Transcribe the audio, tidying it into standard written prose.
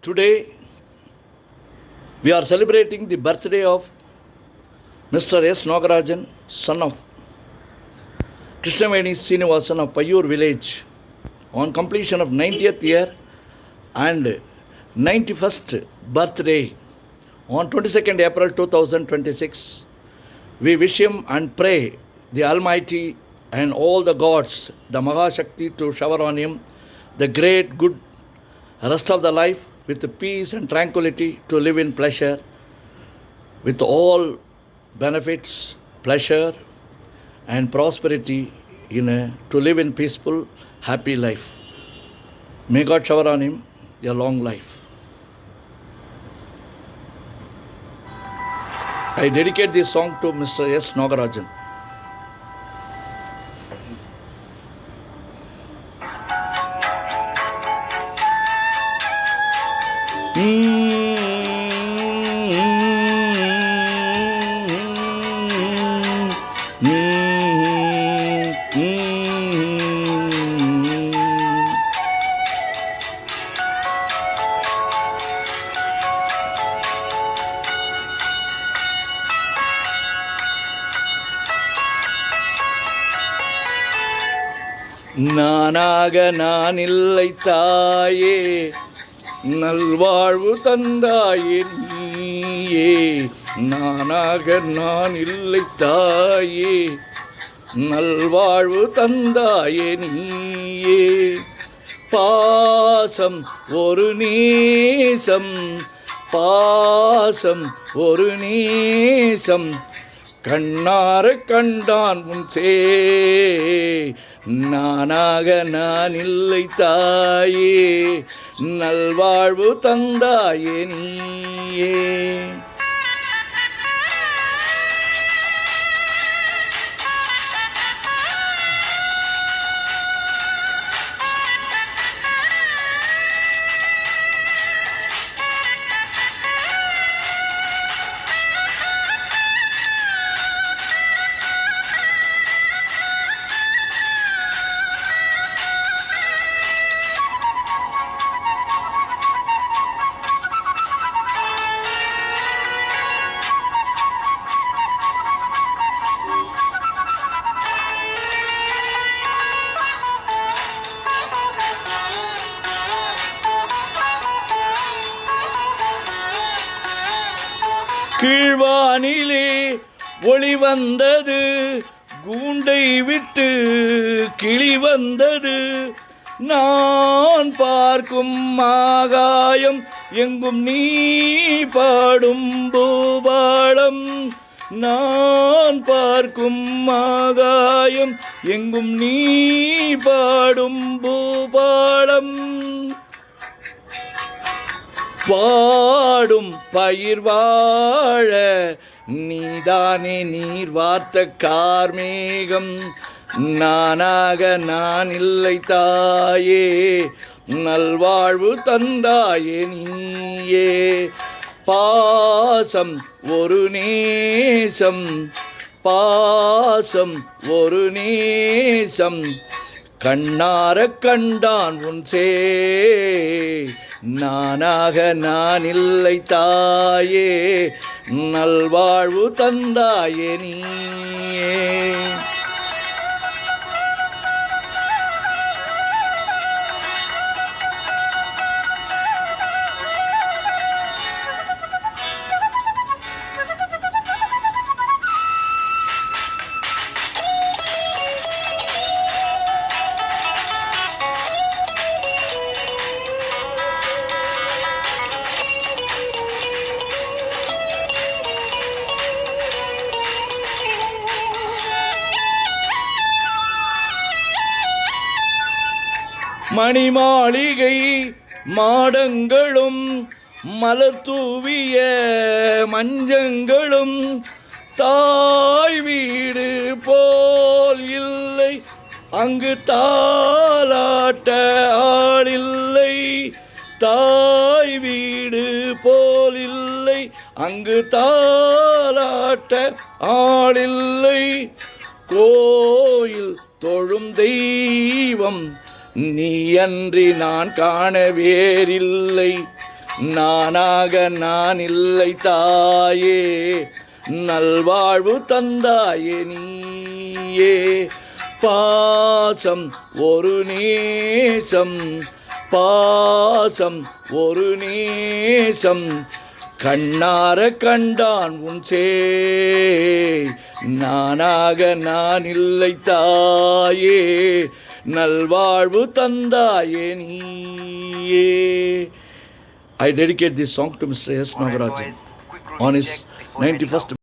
Today we are celebrating the birthday of Mr. S. Nagarajan, son of Krishnaveni Srinivasan of Payur village, on completion of 90th year and 91st birthday on 22nd April 2026. We wish him and pray the Almighty and all the gods, the Mahashakti, to shower on him the great good rest of the life with peace and tranquility, to live in pleasure with all benefits, pleasure and prosperity, to live in peaceful, happy life. May God shower on him a long life. I dedicate this song to Mr. S. Nagarajan. நானாக நான் இல்லை தாயே, நல்வாழ்வு தந்தாயே நீயே. நானாக நான் இல்லை தாயே, நல்வாழ்வு தந்தாயே நீயே. பாசம் ஒரு நேசம், பாசம் ஒரு நேசம், கண்ணார கண்டான் முன்சே. நானாக நான் இல்லை தாயே, நல்வாழ்வு தந்தாயே நீயே. கீழ்வானிலே ஒளி வந்தது, கூண்டை விட்டு கிளி வந்தது. நான் பார்க்கும் ஆகாயம் எங்கும் நீ பாடும் பூபாளம். நான் பார்க்கும் ஆகாயம் எங்கும் நீ பாடும் பூபாளம். வாடும் பயிர் வாழ நீதானே நீர் வார்த்த கார்மேகம். நானாக நான் இல்லை தாயே, நல்வாழ்வு தந்தாயே நீயே. பாசம் ஒரு நேசம், பாசம் ஒரு நேசம், கண்ணார கண்டான் உன்சே. நானாக நான் இல்லை தாயே, நல்வாழ்வு தந்தாயே நீயே. மணிமாளிகை மாடங்களும் மலர் தூவிய மஞ்சங்களும் தாய் வீடு போல் இல்லை, அங்கு தாலாட்ட ஆளில்லை. தாய் வீடு போல் இல்லை, அங்கு தாலாட்ட ஆளில்லை. கோயில் தொழும் தெய்வம் நீ அன்றி நான் காண வேறில்லை. நானாக நான் இல்லை தாயே, நல்வாழ்வு தந்தாயே நீயே. பாசம் ஒரு நேசம், பாசம் ஒரு நேசம், கண்ணார கண்டான் உன் சே. நானாக நான் இல்லை தாயே, நல்வாழ்வு தந்தாயே நீயே. I dedicate this song to Mr. S. Nagarajan on his 91st